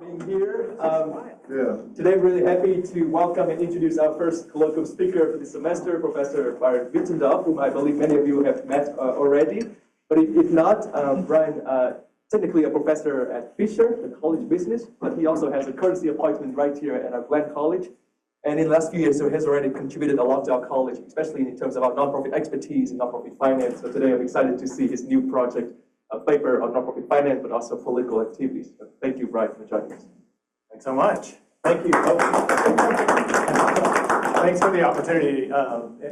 being here. Today, we're really happy to welcome and introduce our first colloquium speaker for the semester, Professor Brian Mittendorf, whom I believe many of you have met already. But if not, Brian, technically a professor at Fisher, the College of Business, but he also has a courtesy appointment right here at our Glenn College. And in the last few years, so he has already contributed a lot to our college, especially in terms of our nonprofit expertise and nonprofit finance. So today, I'm excited to see his new project, a paper on nonprofit finance, but also political activities. So thank you, Brian, for joining us. Thanks so much. Thank you. Thanks for the opportunity.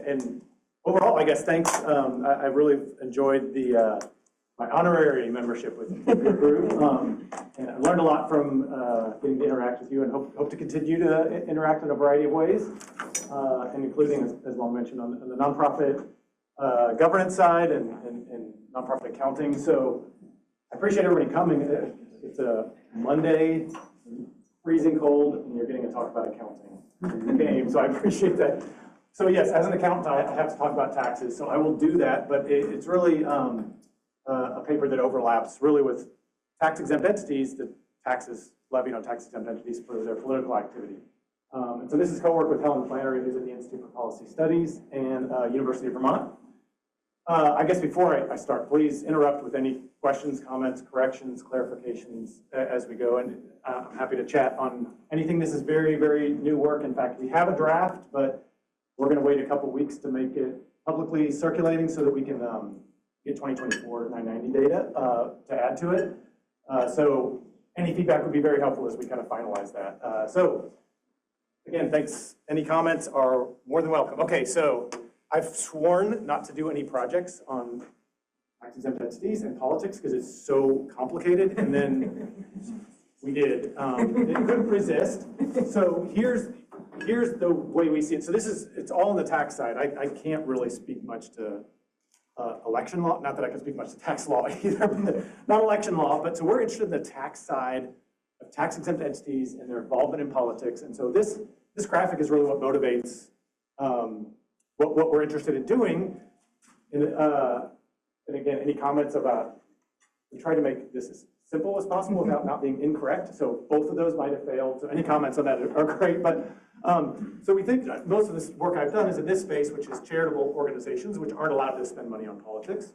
And overall, I guess thanks. I really enjoyed my honorary membership with your group. And I learned a lot from getting to interact with you, and hope to continue to interact in a variety of ways, and including, as Long mentioned, on the nonprofit governance side and nonprofit accounting. So I appreciate everybody coming. It's a Monday, freezing cold, and you're getting to talk about accounting game. So I appreciate that. So yes, as an accountant, I have to talk about taxes. So I will do that, but it's really a paper that overlaps really with tax-exempt entities, the taxes levied on tax-exempt entities for their political activity. And so this is co-work with Helen Flannery, who's at the Institute for Policy Studies and University of Vermont. I guess before I start, please interrupt with any questions, comments, corrections, clarifications as we go. And I'm happy to chat on anything. This is very, very new work. In fact, we have a draft, but we're going to wait a couple weeks to make it publicly circulating so that we can get 2024 990 data to add to it. So any feedback would be very helpful as we kind of finalize that. So again, thanks. Any comments are more than welcome. Okay, so I've sworn not to do any projects on tax-exempt entities and politics because it's so complicated, and then we did. It couldn't resist. So here's the way we see it. So it's all on the tax side. I can't really speak much to election law. Not that I can speak much to tax law either, but not election law. But so we're interested in the tax side of tax-exempt entities and their involvement in politics. And so this graphic is really what motivates what we're interested in doing. And again, any comments about, we try to make this as simple as possible without not being incorrect. So both of those might have failed. So any comments on that are great. But so we think most of this work I've done is in this space, which is charitable organizations, which aren't allowed to spend money on politics.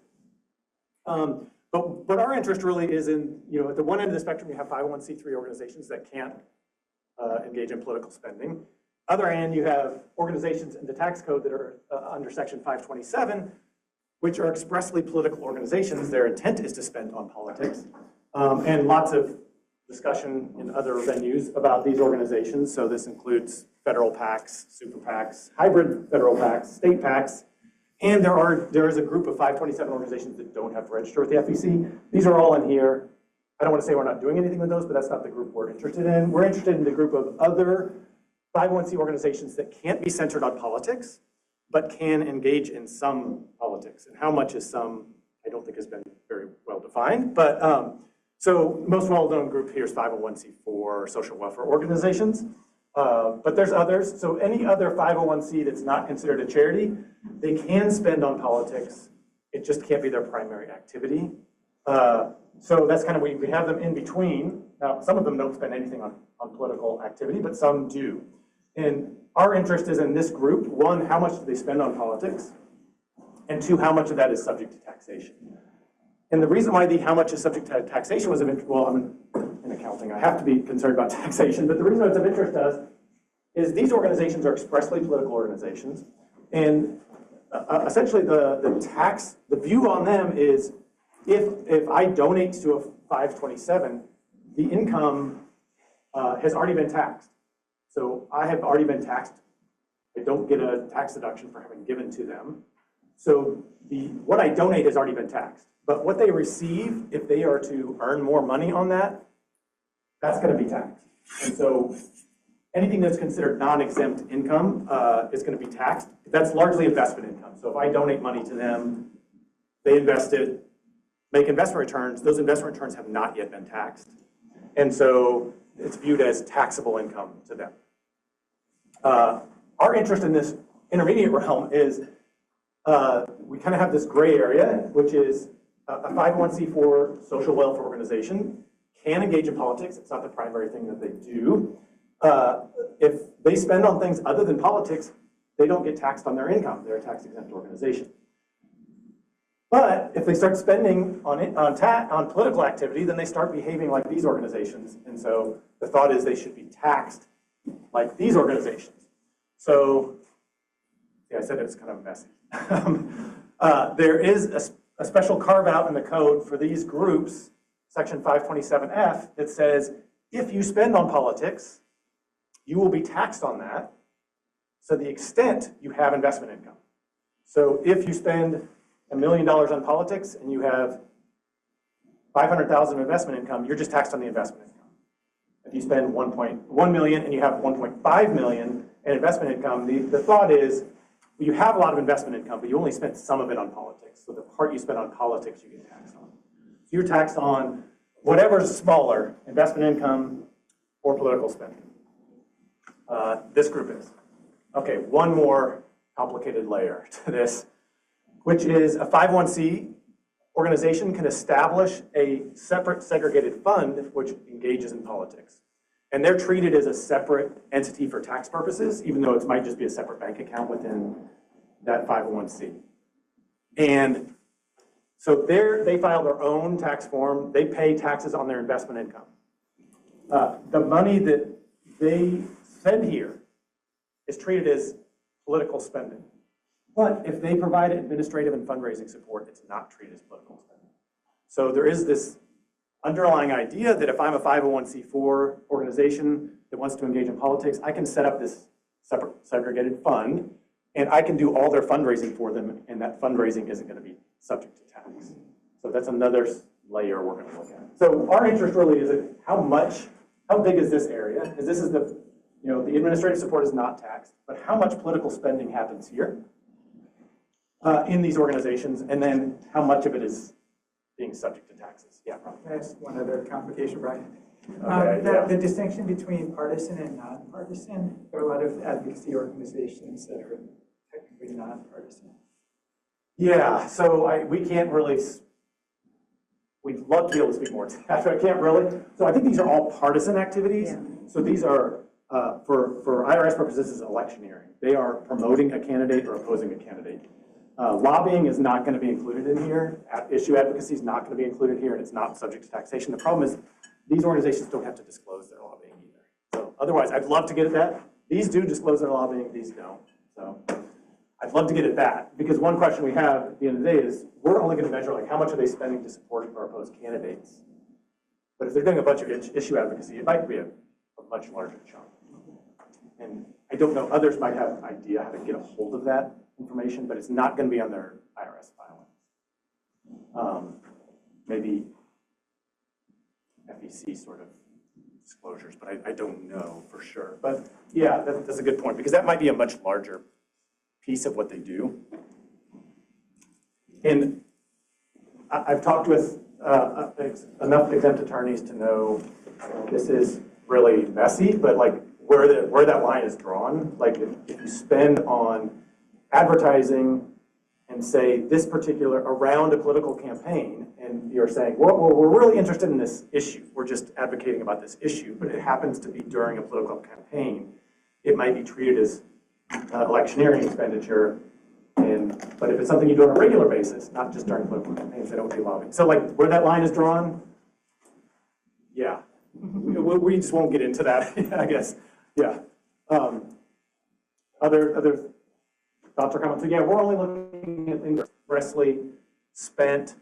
But our interest really is in, at the one end of the spectrum, you have 501c3 organizations that can't engage in political spending. Other hand, you have organizations in the tax code that are under Section 527, which are expressly political organizations. Their intent is to spend on politics. And lots of discussion in other venues about these organizations. So this includes federal PACs, super PACs, hybrid federal PACs, state PACs. And there is a group of 527 organizations that don't have to register with the FEC. These are all in here. I don't want to say we're not doing anything with those, but that's not the group we're interested in. We're interested in the group of other 501c organizations that can't be centered on politics, but can engage in some politics. And how much is some, I don't think has been very well defined. But so most well-known group here is 501c4 social welfare organizations. But there's others. So any other 501c that's not considered a charity, they can spend on politics. It just can't be their primary activity. So that's kind of, we have them in between. Now, some of them don't spend anything on political activity, but some do. And our interest is in this group. One, how much do they spend on politics? And two, how much of that is subject to taxation? And the reason why how much is subject to taxation was of interest, well, I'm in accounting, I have to be concerned about taxation, but the reason it's of interest to us is these organizations are expressly political organizations. And essentially the view on them is if I donate to a 527, the income has already been taxed. So I have already been taxed. I don't get a tax deduction for having given to them. So what I donate has already been taxed. But what they receive, if they are to earn more money on that, that's going to be taxed. And so anything that's considered non-exempt income is going to be taxed. That's largely investment income. So if I donate money to them, they invest it, make investment returns. Those investment returns have not yet been taxed. And so it's viewed as taxable income to them. Our interest in this intermediate realm is we kind of have this gray area, which is a 501c4 social welfare organization can engage in politics. It's not the primary thing that they do. If they spend on things other than politics, they don't get taxed on their income. They're a tax-exempt organization. But if they start spending on political activity, then they start behaving like these organizations. And so the thought is they should be taxed like these organizations. So, yeah, I said it was kind of messy. There is a special carve out in the code for these groups, section 527F, that says if you spend on politics, you will be taxed on that to the extent you have investment income. So if you spend $1 million on politics and you have 500,000 investment income, you're just taxed on the investment income. If you spend 1.1 million and you have 1.5 million in investment income, the thought is you have a lot of investment income, but you only spent some of it on politics. So the part you spend on politics, you get taxed on. So you're taxed on whatever's smaller, investment income or political spending. This group is. Okay, one more complicated layer to this, which is a 501c organization can establish a separate segregated fund which engages in politics. And they're treated as a separate entity for tax purposes, even though it might just be a separate bank account within that 501c. And so they file their own tax form. They pay taxes on their investment income. The money that they spend here is treated as political spending. But if they provide administrative and fundraising support, it's not treated as political spending. So there is this underlying idea that if I'm a 501c4 organization that wants to engage in politics, I can set up this separate segregated fund, and I can do all their fundraising for them, and that fundraising isn't going to be subject to tax. So that's another layer we're going to look at. So our interest really is in how big is this area? Because this is the administrative support is not taxed, but how much political spending happens here in these organizations, and then how much of it is being subject to taxes. Yeah, probably. That's one other complication, Brian. Okay, The distinction between partisan and nonpartisan, there are a lot of advocacy organizations that are technically nonpartisan. Yeah, so we can't really, we'd love to be able to speak more to that, but I can't really. So I think these are all partisan activities. Yeah. So these are, for IRS purposes, this is electioneering. They are promoting a candidate or opposing a candidate. Lobbying is not going to be included in here. Issue advocacy is not going to be included here, and it's not subject to taxation. The problem is these organizations don't have to disclose their lobbying either. So otherwise, I'd love to get at that. These do disclose their lobbying, these don't. So I'd love to get at that, because one question we have at the end of the day is we're only going to measure like how much are they spending to support or oppose candidates. But if they're doing a bunch of issue advocacy, it might be a much larger chunk. And I don't know, others might have an idea how to get a hold of that information, but it's not going to be on their IRS filings. Maybe FEC sort of disclosures, but I don't know for sure. But yeah, that's a good point, because that might be a much larger piece of what they do. And I've talked with enough exempt attorneys to know this is really messy, but like where that line is drawn, like if you spend on advertising and say this particular around a political campaign, and you're saying, well, we're really interested in this issue. We're just advocating about this issue, but it happens to be during a political campaign. It might be treated as electioneering expenditure, but if it's something you do on a regular basis, not just during political campaigns, then it would be lobbying. So like where that line is drawn, yeah, we just won't get into that, I guess. Yeah. Other thoughts or comments? So yeah, we're only looking at things expressly spent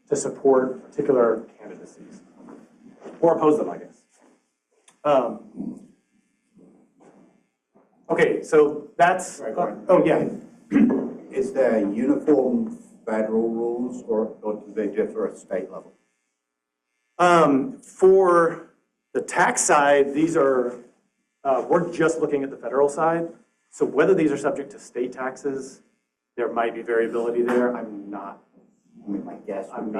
to support particular candidacies or oppose them, I guess. Okay, so that's, oh yeah. Is there uniform federal rules or do they differ at state level? For the tax side, these are, we're just looking at the federal side. So whether these are subject to state taxes, there might be variability there. I'm not. I mean, my guess would be,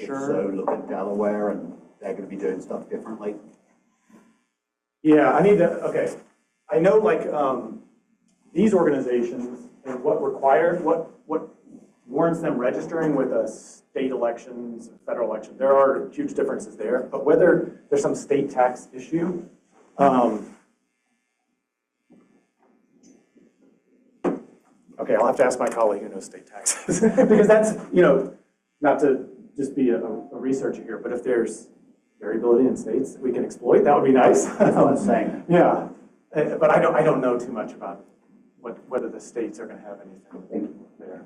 sure. So look at Delaware and they're going to be doing stuff differently. Yeah, I need to, okay. I know like these organizations and what warrants them registering with a state elections, federal election. There are huge differences there, but whether there's some state tax issue, okay, I'll have to ask my colleague who knows state taxes, because that's, not to just be a researcher here, but if there's variability in states that we can exploit, that would be nice. That's what I'm saying. Yeah, but I don't know too much about whether the states are going to have anything there.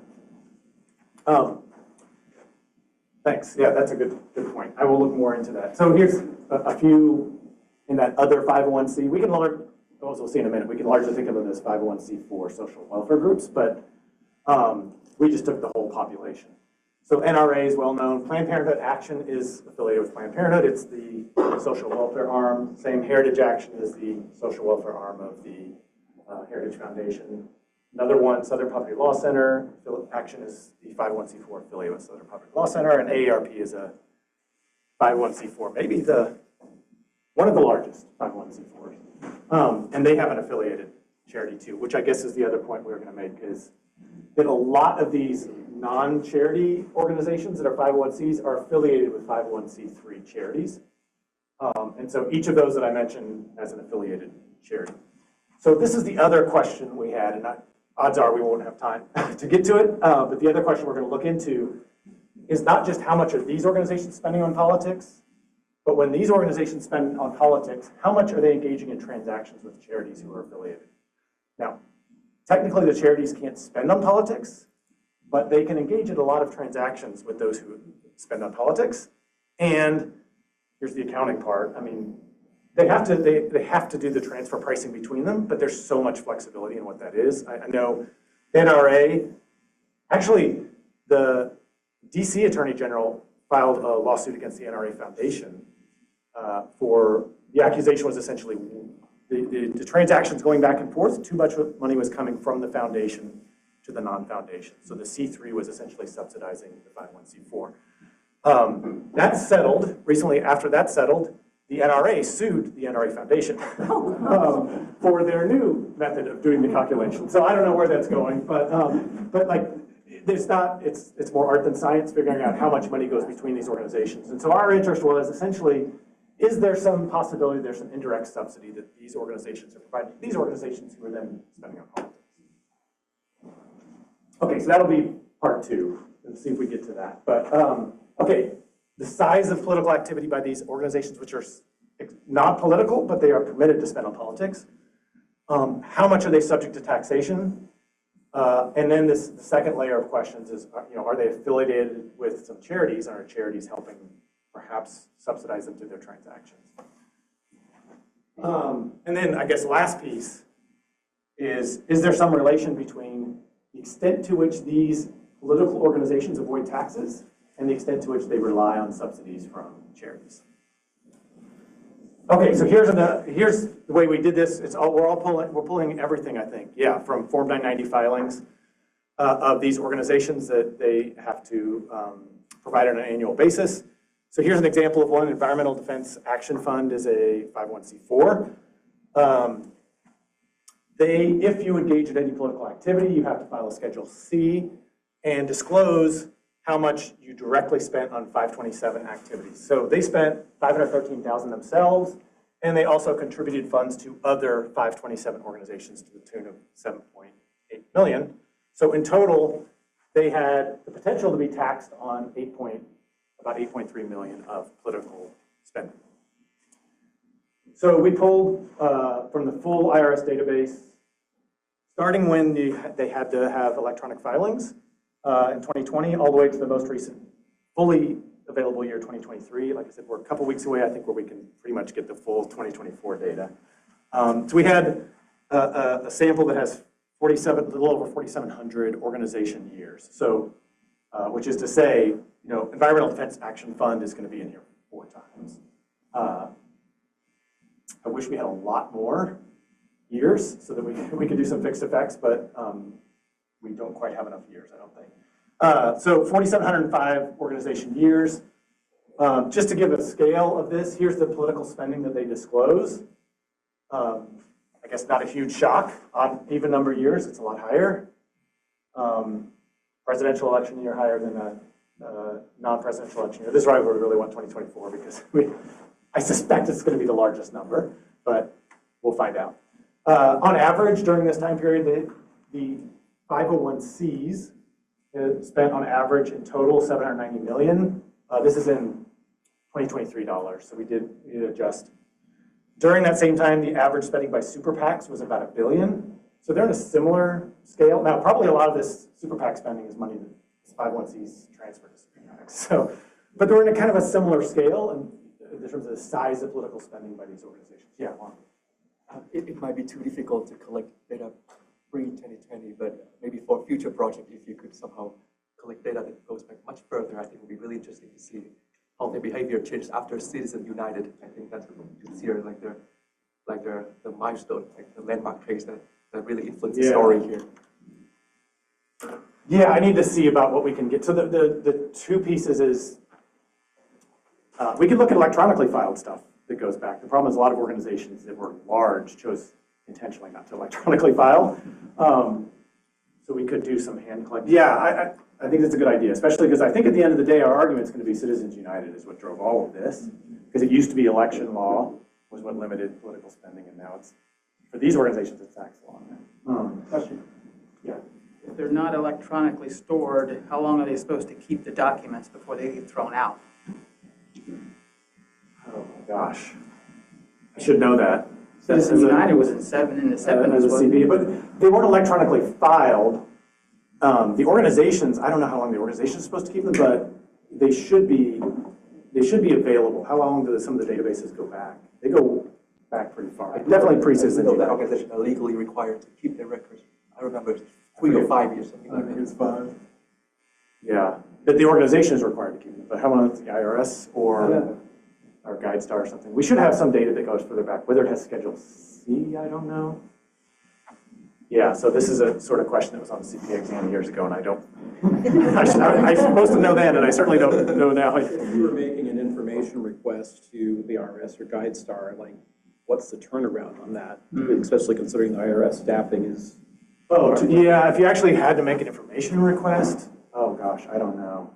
Thanks. Yeah, that's a good point. I will look more into that. So here's a few in that other 501c. We can learn, as we'll see in a minute, we can largely think of them as 501c4 social welfare groups, but we just took the whole population. So NRA is well known. Planned Parenthood Action is affiliated with Planned Parenthood. It's the social welfare arm. Same Heritage Action is the social welfare arm of the Heritage Foundation. Another one, Southern Poverty Law Center. Action is the 501c4 affiliate with Southern Poverty Law Center, and AARP is a 501c4, maybe one of the largest 501c4s. And they have an affiliated charity too, which I guess is the other point we were going to make, is that a lot of these non-charity organizations that are 501cs are affiliated with 501c3 charities. And so each of those that I mentioned has an affiliated charity. So this is the other question we had, and odds are we won't have time to get to it, but the other question we're going to look into is not just how much are these organizations spending on politics, but when these organizations spend on politics, how much are they engaging in transactions with charities who are affiliated? Now, technically the charities can't spend on politics, but they can engage in a lot of transactions with those who spend on politics. And here's the accounting part. I mean, they have to do the transfer pricing between them, but there's so much flexibility in what that is. I know NRA, actually the DC Attorney General filed a lawsuit against the NRA Foundation for, the accusation was essentially the transactions going back and forth, too much money was coming from the foundation to the non-foundation. So the C3 was essentially subsidizing the 501c4. That settled, recently after that settled, the NRA sued the NRA Foundation for their new method of doing the calculation. So I don't know where that's going, but like, it's more art than science figuring out how much money goes between these organizations. And so our interest was essentially, is there some possibility there's some indirect subsidy that these organizations are providing, these organizations who are then spending on politics? Okay, so that'll be part two. Let's see if we get to that. But okay, the size of political activity by these organizations, which are not political, but they are permitted to spend on politics. How much are they subject to taxation? And then the second layer of questions is, are they affiliated with some charities, and are charities helping perhaps subsidize them through their transactions? And then I guess last piece is there some relation between the extent to which these political organizations avoid taxes and the extent to which they rely on subsidies from charities? Okay, so here's the way we did this. We're pulling everything, I think, from Form 990 filings of these organizations that they have to provide on an annual basis. So here's an example of one. Environmental Defense Action Fund is a 501c4. If you engage in any political activity, you have to file a Schedule C and disclose how much you directly spent on 527 activities. So they spent $513,000 themselves, and they also contributed funds to other 527 organizations to the tune of $7.8 million. So in total, they had the potential to be taxed on about $8.3 million of political spending. So we pulled from the full IRS database, starting when they had to have electronic filings in 2020, all the way to the most recent fully available year, 2023. Like I said, we're a couple weeks away, I think, where we can pretty much get the full 2024 data. So we had a sample that has a little over 4,700 organization years. So, which is to say, Environmental Defense Action Fund is going to be in here 4 times. I wish we had a lot more years so that we could do some fixed effects, but we don't quite have enough years, I don't think. So 4,705 organization years. Just to give a scale of this, here's the political spending that they disclose. I guess not a huge shock on even number of years, it's a lot higher. presidential election year higher than a non-presidential election year. This is why we really want 2024 because I suspect it's going to be the largest number, but we'll find out. On average, during this time period, the 501Cs spent on average in total $790 million. This is in 2023 dollars, so we did adjust. During that same time, the average spending by super PACs was about $1 billion. So they're in a similar scale. Now, probably a lot of this super PAC spending is money that 501Cs transfer to super PACs. So, but they're in a kind of a similar scale in terms of the size of political spending by these organizations. Yeah, Juan. It might be too difficult to collect data pre-2020, but maybe for future project, if you could somehow collect data that goes back much further, I think it would be really interesting to see how their behavior changed after Citizens United. I think that's considered like the milestone, like the landmark case that really influenced the story here. Yeah, I need to see about what we can get. So the two pieces is we can look at electronically filed stuff that goes back. The problem is a lot of organizations that were large chose intentionally not to electronically file. So we could do some hand collecting. Yeah, I think that's a good idea, especially because I think at the end of the day, our argument is going to be Citizens United is what drove all of this. Because it used to be election law was what limited political spending, and now it's, for these organizations, it's tax law. Question? Yeah. If they're not electronically stored, how long are they supposed to keep the documents before they get thrown out? Oh my gosh. I should know that. Citizens United was in the 70s, wasn't it? But they weren't electronically filed. The organizations, I don't know how long the organization is supposed to keep them, but they should be available. How long do some of the databases go back? They go back pretty far. Definitely pre-Citizens That United. organizations are legally required to keep their records. I remember 3 or 5 years, something like that. it's 5. Yeah, but the organization is required to keep them. But how long is the IRS or GuideStar or something? We should have some data that goes further back. Whether it has Schedule C, I don't know. Yeah, so this is a sort of question that was on the CPA exam years ago, and I don't. I'm supposed to know then, and I certainly don't know now. If you were making an information request to the IRS or GuideStar, like, what's the turnaround on that? Especially considering the IRS staffing is. Oh, yeah, if you actually had to make an information request, oh gosh, I don't know.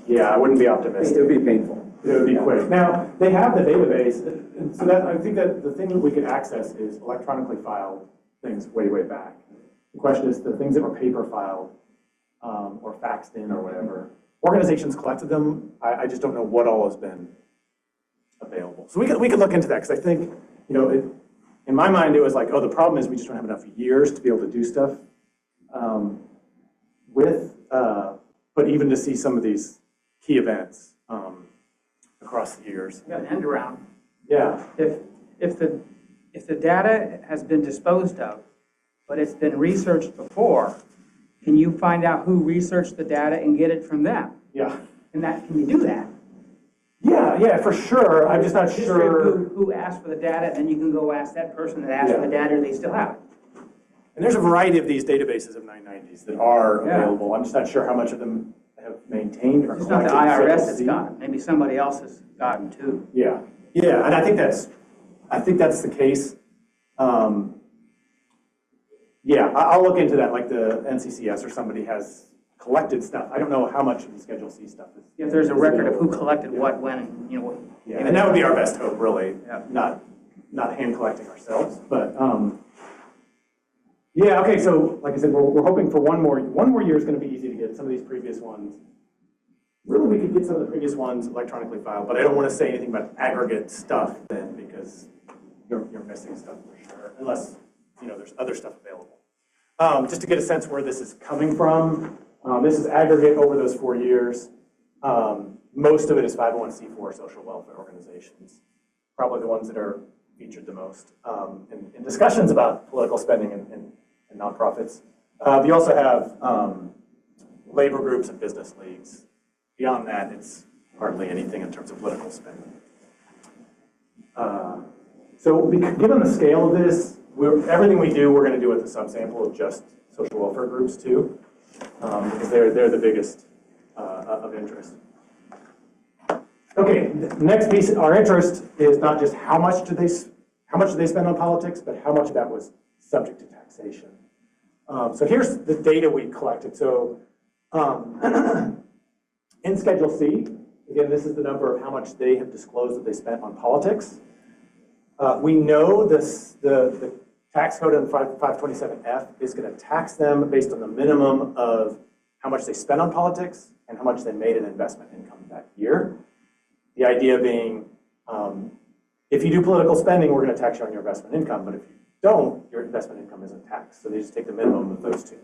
Yeah, I wouldn't be optimistic. It would be painful. It would be quick. Now, they have the database, and so that, I think that the thing that we could access is electronically filed things way, way back. The question is the things that were paper filed or faxed in or whatever. Organizations collected them. I just don't know what all has been available. So we could look into that because I think, in my mind, it was like, oh, the problem is we just don't have enough years to be able to do stuff but even to see some of these key events across the years. You got an end around. Yeah. If the data has been disposed of, but it's been researched before, can you find out who researched the data and get it from them? Yeah. Can you do that? Yeah, for sure. I'm just not sure. Who asked for the data, and then you can go ask that person that asked for the data, and they still have it. And there's a variety of these databases of 990s that are available. I'm just not sure how much of them have maintained or It's not the collected IRS Schedule that's C. got it. Maybe somebody else has gotten too. Yeah, and I think that's the case. I'll look into that, like the NCCS or somebody has collected stuff. I don't know how much of the Schedule C stuff is. If there's a record of who collected what, when, and Yeah, and that would be our best hope, really. Yeah. Not hand collecting ourselves, but yeah. Okay, so like I said, we're hoping for one more year is going to be easy to get. Some of these previous ones, really, we could get some of the previous ones electronically filed, but I don't want to say anything about aggregate stuff then because you're missing stuff for sure, unless there's other stuff available. Just to get a sense where this is coming from, this is aggregate over those 4 years. Most of it is 501c4 social welfare organizations, probably the ones that are featured the most in discussions about political spending and nonprofits. We also have labor groups and business leagues. Beyond that, it's hardly anything in terms of political spending. So given the scale of this, everything we do, we're going to do with a subsample of just social welfare groups too, because they're the biggest of interest. Okay, the next piece, our interest is not just how much do they spend on politics, but how much of that was subject to taxation. So here's the data we collected. So in Schedule C, again, this is the number of how much they have disclosed that they spent on politics. We know the tax code in 527F is going to tax them based on the minimum of how much they spent on politics and how much they made in investment income that year. The idea being, if you do political spending, we're going to tax you on your investment income, but if you don't, your investment income isn't taxed. So they just take the minimum of those two.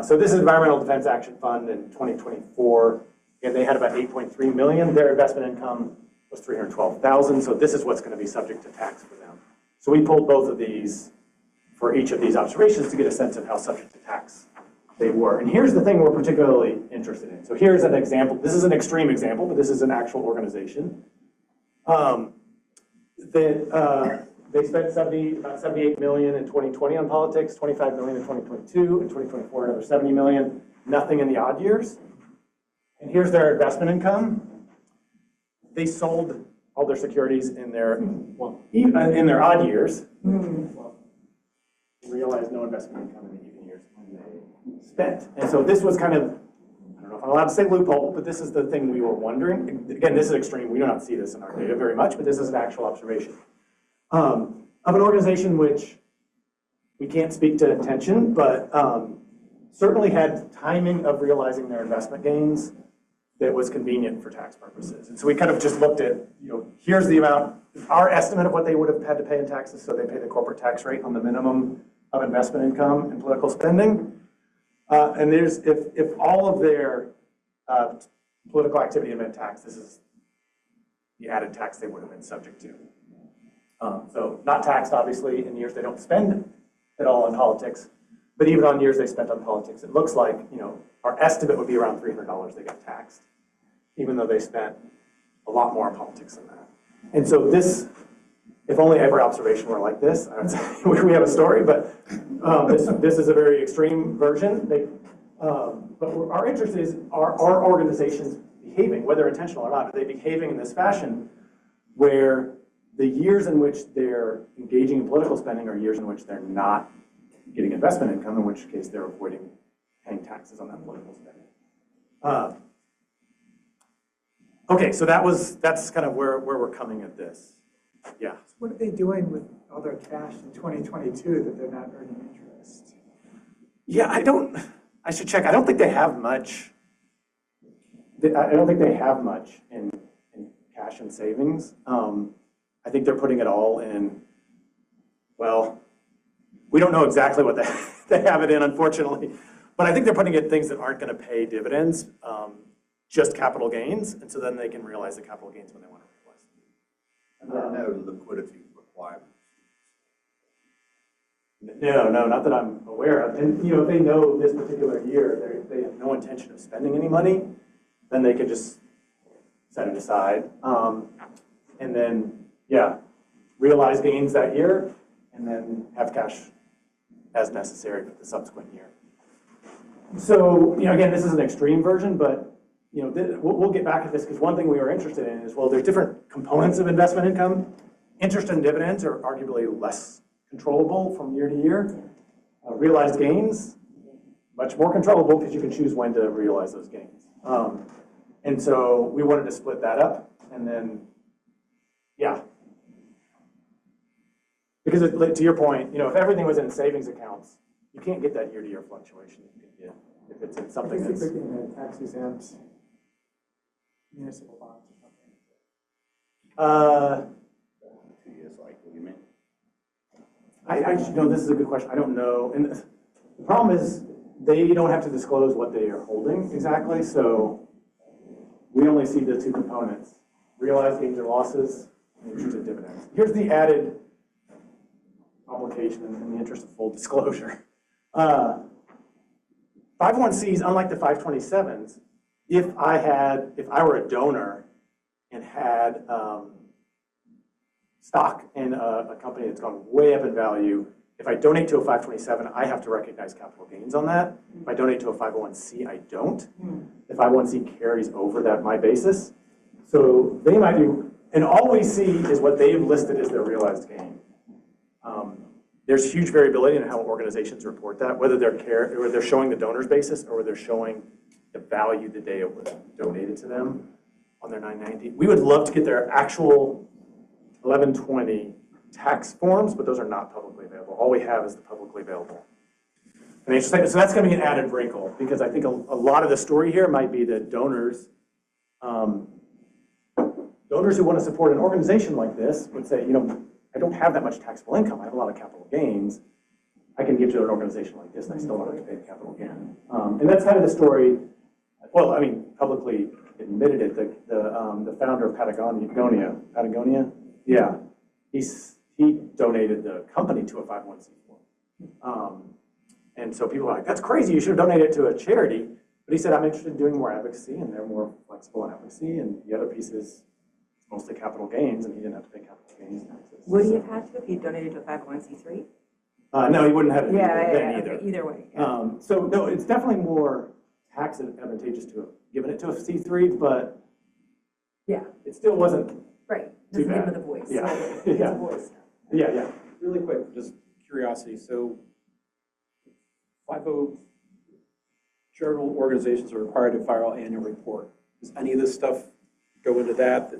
So this is Environmental Defense Action Fund in 2024, and they had about 8.3 million. Their investment income was 312,000. So this is what's going to be subject to tax for them. So we pulled both of these for each of these observations to get a sense of how subject to tax they were. And here's the thing we're particularly interested in. So here's an example. This is an extreme example, but this is an actual organization. They spent about 78 million in 2020 on politics, 25 million in 2022, in 2024 another 70 million, nothing in the odd years. And here's their investment income. They sold all their securities in their, in their odd years. Well, realized no investment income in the even years when they spent. And so this was kind of, I don't know if I'm allowed to say loophole, but this is the thing we were wondering. Again, this is extreme. We do not see this in our data very much, but this is an actual observation. Of an organization which we can't speak to intention, but certainly had timing of realizing their investment gains that was convenient for tax purposes. And so we kind of just looked at, here's the amount, our estimate of what they would have had to pay in taxes, so they pay the corporate tax rate on the minimum of investment income and political spending. And there's, if all of their political activity had been taxed, this is the added tax they would have been subject to. So not taxed, obviously, in years they don't spend at all on politics, but even on years they spent on politics, it looks like, our estimate would be around $300 they got taxed, even though they spent a lot more on politics than that. And so this, if only every observation were like this, I would say we have a story, but this is a very extreme version. But our interest is, are organizations behaving, whether intentional or not, are they behaving in this fashion where the years in which they're engaging in political spending are years in which they're not getting investment income, in which case they're avoiding paying taxes on that political spending. Okay, so that's kind of where we're coming at this. Yeah. What are they doing with all their cash in 2022 that they're not earning interest? Yeah, I should check. I don't think they have much. I don't think they have much in cash and savings. I think they're putting it all in, well, we don't know exactly what they have it in, unfortunately. But I think they're putting it in things that aren't going to pay dividends, just capital gains. And so then they can realize the capital gains when they want to realize them. There are no liquidity requirements. No, not that I'm aware of. And if they know this particular year they have no intention of spending any money, then they could just set it aside. And then, realize gains that year and then have cash as necessary for the subsequent year. So, again, this is an extreme version, but we'll get back at this because one thing we were interested in is, well, there's different components of investment income. Interest and dividends are arguably less controllable from year to year. Realized gains, much more controllable because you can choose when to realize those gains. And so we wanted to split that up, and then, because to your point, if everything was in savings accounts, you can't get that year-to-year fluctuation you can get if it's in something that's in tax exempt municipal bonds or something. 2 years cycle, you mean? This is a good question. I don't know. And the problem is they don't have to disclose what they are holding exactly, so we only see the two components, realized gains or losses, and interest and dividends. Here's the added complication in the interest of full disclosure. 501Cs, unlike the 527s, if I were a donor and had stock in a company that's gone way up in value, if I donate to a 527, I have to recognize capital gains on that. If I donate to a 501C, I don't. The 501C carries over my basis. So they might be, and all we see is what they've listed as their realized gain. there's huge variability in how organizations report that, whether they're showing the donor's basis or they're showing the value the day it was donated to them on their 990. We would love to get their actual 1120 tax forms, but those are not publicly available. All we have is the publicly available financial statement. So that's going to be an added wrinkle, because I think a lot of the story here might be that donors who want to support an organization like this would say, I don't have that much taxable income. I have a lot of capital gains. I can give to an organization like this, and I still don't have to pay the capital gain. And that's kind of the story. Well, I mean, publicly admitted it. The founder of Patagonia, yeah, he donated the company to a 501c4. And so people are like, that's crazy. You should have donated it to a charity. But he said, I'm interested in doing more advocacy, and they're more flexible in advocacy. And the other piece is mostly capital gains, and he didn't have to pay capital gains taxes. Would he have had to if he donated to a 501c3? No, he wouldn't have to Yeah, either. okay, either way. Yeah. So no, it's definitely more tax advantageous to have given it to a C3, but Yeah, it still wasn't. right. Too Doesn't give bad. him the voice. Yeah. So it's Yeah. a voice. Yeah. Really quick, just curiosity, so 50 charitable organizations are required to file an annual report. Does any of this stuff go into that?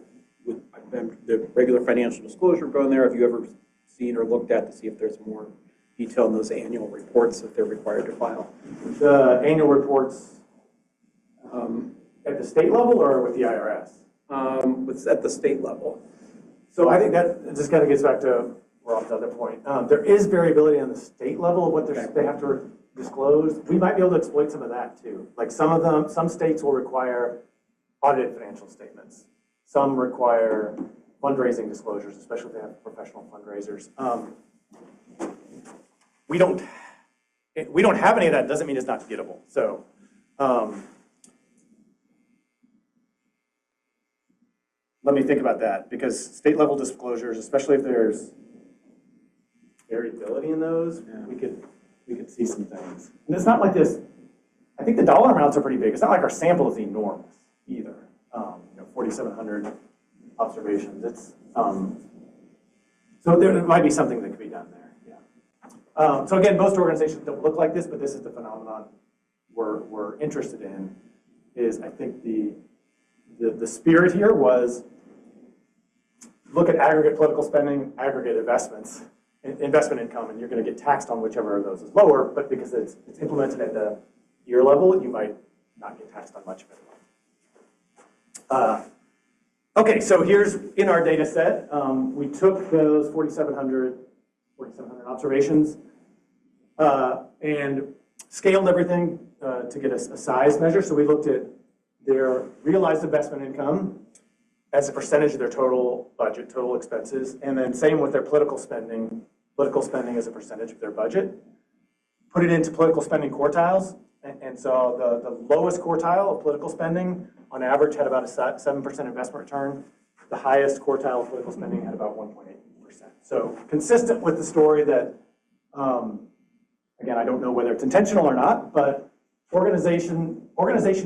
With the regular financial disclosure go in there? Have you ever seen or looked at to see if there's more detail in those annual reports that they're required to file? The annual reports at the state level or with the IRS? It's at the state level. So I think that just kind of gets back to Rob's other point. There is variability on the state level of what they have to disclose. We might be able to exploit some of that too. Like some states will require audited financial statements. Some require fundraising disclosures, especially if they have professional fundraisers. We don't have any of that. Doesn't mean it's not gettable. So. Let me think about that, because state level disclosures, especially if there's variability in those, we could see some things. And it's not like this. I think the dollar amounts are pretty big. It's not like our sample is enormous either. 4,700 observations. It's so there might be something that could be done there. Yeah. So again, most organizations don't look like this, but this is the phenomenon we're interested in. Is I think the spirit here was look at aggregate political spending, aggregate investment income, and you're going to get taxed on whichever of those is lower, but because it's implemented at the year level, you might not get taxed on much of it. Okay, so here's in our data set, we took those 4,700 observations and scaled everything to get a size measure. So we looked at their realized investment income as a percentage of their total budget, total expenses, and then same with their political spending as a percentage of their budget. Put it into political spending quartiles, and so the lowest quartile of political spending on average had about a 7% investment return. The highest quartile of political spending had about 1.8%. So consistent with the story that, again, I don't know whether it's intentional or not, but organization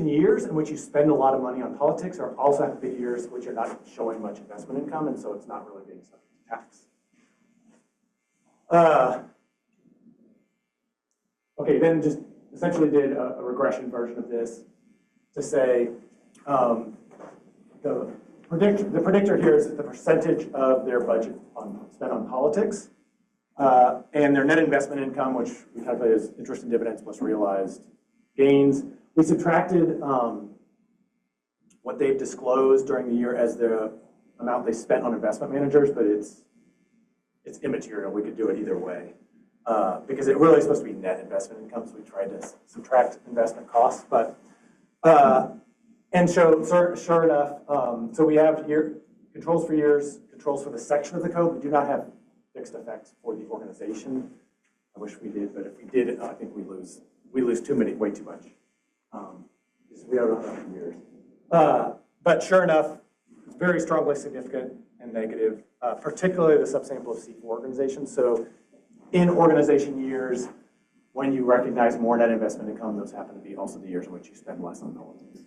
years in which you spend a lot of money on politics are also have to be years in which you're not showing much investment income, and so it's not really being subject to tax. Okay, then just essentially did a regression version of this to say the predictor here is the percentage of their budget spent on politics, and their net investment income, which we calculate as interest and dividends plus realized gains. We subtracted what they've disclosed during the year as the amount they spent on investment managers, but it's immaterial. We could do it either way because it really is supposed to be net investment income, so we tried to subtract investment costs. But and sure enough, so we have controls for years, controls for the section of the code. We do not have fixed effects for the organization. I wish we did, but if we did, I think we lose way too much. Because we are not enough years. But sure enough, it's very strongly significant and negative, particularly the subsample of C4 organizations. So in organization years, when you recognize more net investment income, those happen to be also the years in which you spend less on politics.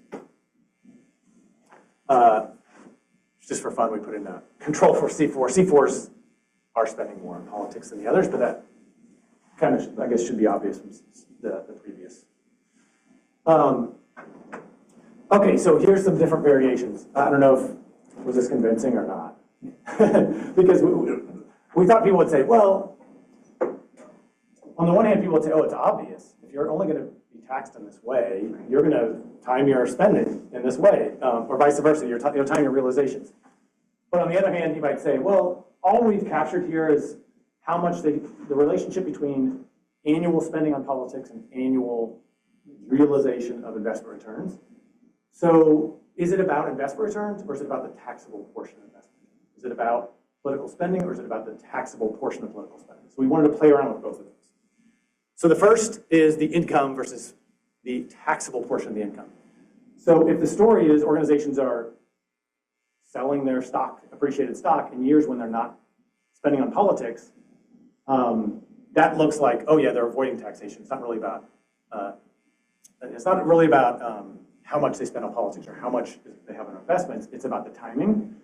Just for fun, we put in a control for C4. C4s are spending more on politics than the others, but that kind of, I guess, should be obvious from the previous. Okay, so here's some different variations. I don't know if, was this convincing or not? Because we thought people would say, well, on the one hand, people would say, oh, it's obvious. If you're only going to be taxed in this way, you're going to time your spending in this way, or vice versa, you'll time your realizations. But on the other hand, you might say, well, all we've captured here is how much the relationship between annual spending on politics and annual realization of investment returns. So is it about investment returns, or is it about the taxable portion of investment? Is it about political spending, or is it about the taxable portion of political spending? So we wanted to play around with both of those. So the first is the income versus the taxable portion of the income. So if the story is organizations are selling their stock, appreciated stock, in years when they're not spending on politics, that looks like, oh yeah, they're avoiding taxation. It's not really about how much they spend on politics or how much they have in investments. It's about the timing.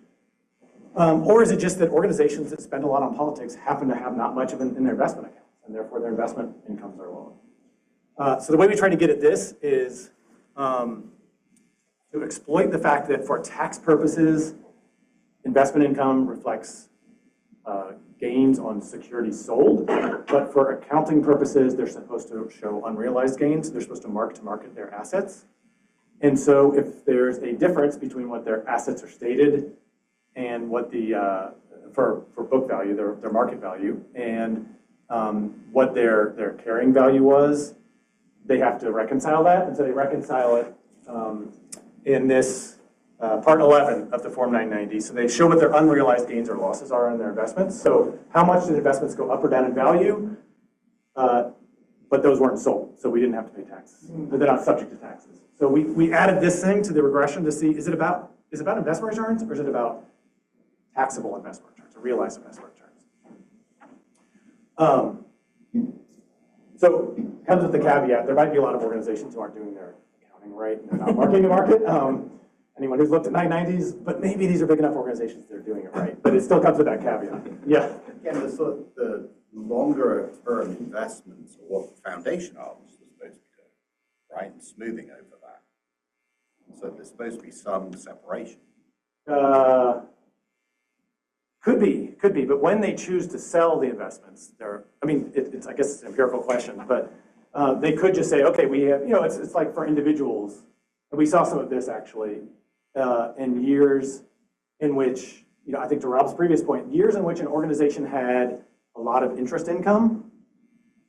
Or is it just that organizations that spend a lot on politics happen to have not much of it in their investment accounts, and therefore their investment incomes are lower? So the way we try to get at this is to exploit the fact that for tax purposes, investment income reflects gains on securities sold, but for accounting purposes, they're supposed to show unrealized gains. They're supposed to mark to market their assets. And so if there's a difference between what their assets are stated and what the, for book value, their market value, and what their carrying value was, they have to reconcile that. And so they reconcile it in this Part 11 of the Form 990. So they show what their unrealized gains or losses are on their investments. So how much did investments go up or down in value? But those weren't sold, so we didn't have to pay taxes. But they're not subject to taxes. So we added this thing to the regression to see, is it about investment returns, or is it about taxable investment returns or realized investment returns? So it comes with the caveat, there might be a lot of organizations who aren't doing their accounting right and they're not marking to market. Anyone who's looked at 990s, but maybe these are big enough organizations that are doing it right. But it still comes with that caveat. Yeah. Again, the longer term investments are what the foundation arms are supposed to be doing, right? And smoothing over that. So there's supposed to be some separation. Could be, but when they choose to sell the investments, I guess it's an empirical question, but they could just say, okay, we have, it's like for individuals, and we saw some of this actually in years in which, I think to Rob's previous point, years in which an organization had a lot of interest income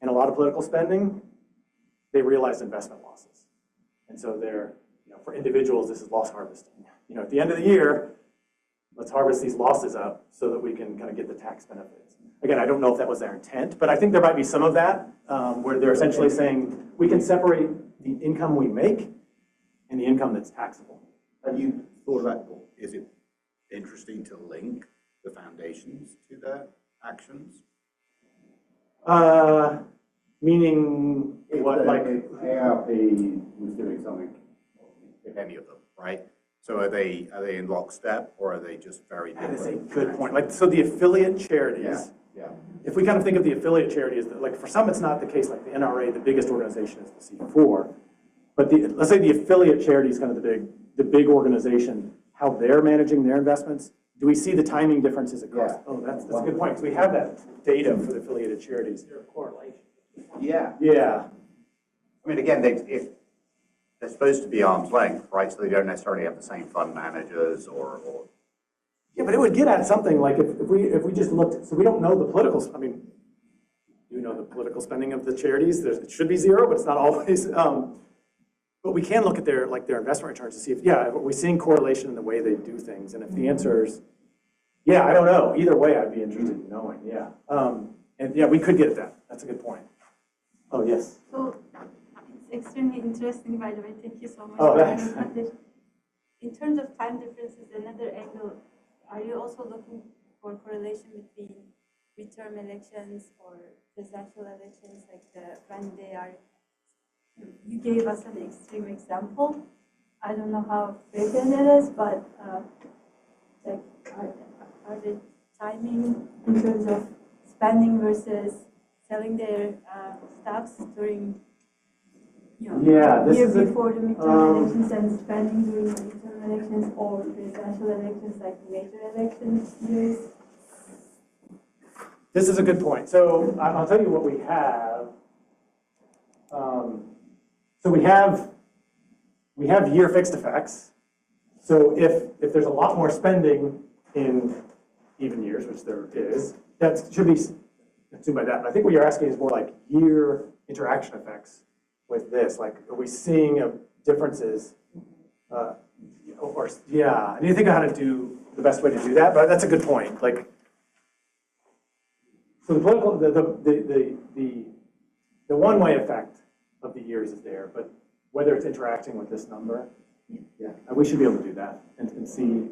and a lot of political spending, they realized investment losses. And so for individuals, this is loss harvesting. At the end of the year, let's harvest these losses up so that we can kind of get the tax benefits. Again, I don't know if that was their intent, but I think there might be some of that where they're essentially saying we can separate the income we make and the income that's taxable. Have you thought about, is it interesting to link the foundations to their actions? Meaning what, like? If ARP was doing something, if any of them, right? So are they in lockstep, or are they just very different? That is a good point. So the affiliate charities, Yeah. if we kind of think of the affiliate charities, for some it's not the case, like the NRA, the biggest organization is the C4. But let's say the affiliate charity is kind of the big organization, how they're managing their investments. Do we see the timing differences across? Yeah. Oh, that's a good point, because we have that data for the affiliated charities. Is there a correlation? Yeah. Yeah. I mean, again, if they're supposed to be arm's length, right? So they don't necessarily have the same fund managers or. Yeah, but it would get at something like if we just looked, so we don't know the political, you know the political spending of the charities. It should be zero, but it's not always. But we can look at their investment returns to see if, are we seeing correlation in the way they do things? And if the answer is, I don't know. Either way, I'd be interested in knowing, And we could get at that. That's a good point. Oh, yes. So it's extremely interesting, by the way. Thank you so much Oh, for thanks. your presentation. In terms of time differences, another angle, are you also looking for correlation between midterm elections or presidential elections, like when they are? You gave us an extreme example. I don't know how frequent it is, but are the timing in terms of spending versus selling their stocks during, Yeah, this year is a- before the midterm elections and spending during the midterm elections or presidential elections, like the major elections years? This is a good point. So I'll tell you what we have. So we have year fixed effects. So if there's a lot more spending in even years, which there is, that should be assumed by that. But I think what you're asking is more like year interaction effects with this. Like, are we seeing differences? Yeah, I need to think of how to do the best way to do that. But that's a good point. Like, so the political, the one-way effect of the years is there, but whether it's interacting with this number, yeah, we should be able to do that and see.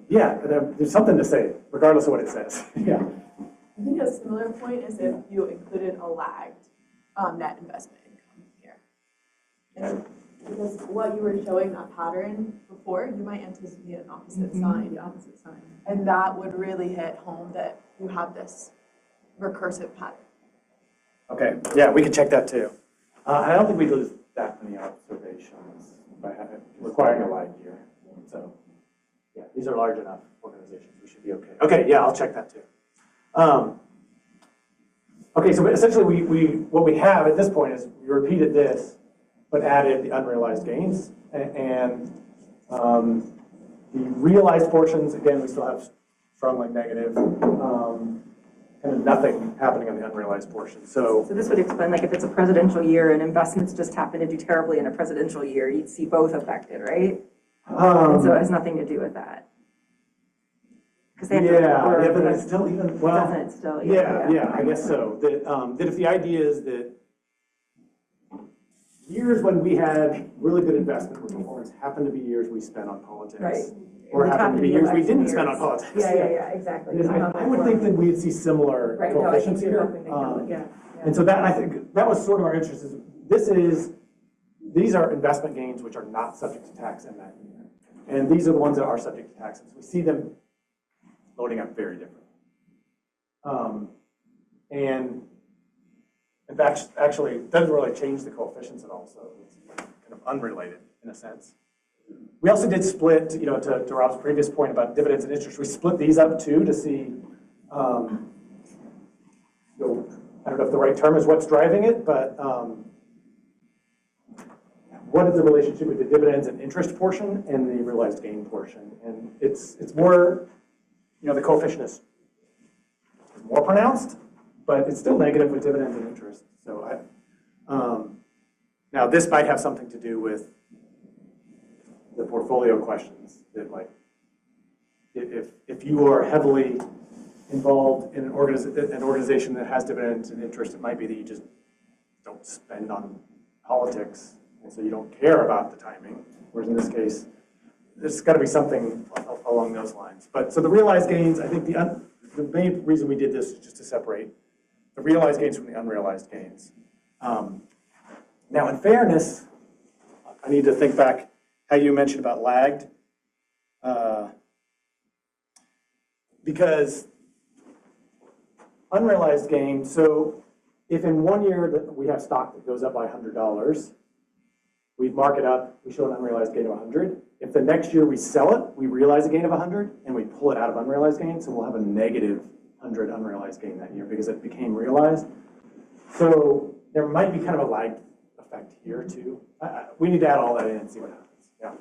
Yeah, there's something to say, regardless of what it says. Yeah. I think a similar point is if you included a lagged net investment income here. And because what you were showing that pattern before, you might anticipate an opposite sign. The opposite sign. And that would really hit home that you have this recursive pattern. Okay, yeah, we can check that too. I don't think we lose that many observations by requiring a lag year. So, yeah, these are large enough organizations. We should be okay. Okay, yeah, I'll check that too. Okay, so essentially what we have at this point is we repeated this, but added the unrealized gains. And the realized portions, again, we still have strongly negative. And nothing happening on the unrealized portion. So this would explain, like, if it's a presidential year and investments just happen to do terribly in a presidential year, you'd see both affected, right? And so it has nothing to do with that. Because they have yeah, but it's still even, well, doesn't it still? yeah, I guess so. That if the idea is that years when we had really good investment performance happen to be years we spent on politics. Right. Or Which happen to be years we didn't years. spend on politics. Yeah, exactly. And I would think that we'd see similar Right, no, I think coefficients you're here. hoping they can, yeah. And so that, I think, that was sort of our interest. These are investment gains which are not subject to tax in that year. And these are the ones that are subject to taxes. We see them loading up very differently. And that actually doesn't really change the coefficients at all, so it's kind of unrelated in a sense. We also did split, to Rob's previous point about dividends and interest, we split these up too to see, I don't know if the right term is what's driving it, but what is the relationship with the dividends and interest portion and the realized gain portion? And it's more, the coefficient is more pronounced, but it's still negative with dividends and interest. So now this might have something to do with the portfolio questions that, like, if you are heavily involved in an organization that has dividends and interest, it might be that you just don't spend on politics, and so you don't care about the timing. Whereas in this case, there's got to be something along those lines. But so the realized gains, I think the main reason we did this is just to separate the realized gains from the unrealized gains. Now, in fairness, I need to think back how you mentioned about lagged, because unrealized gain, so if in 1 year that we have stock that goes up by $100, we mark it up, we show an unrealized gain of 100. If the next year we sell it, we realize a gain of 100, and we pull it out of unrealized gain, so we'll have a negative 100 unrealized gain that year because it became realized. So there might be kind of a lagged effect here too. We need to add all that in and see what happens. Yeah.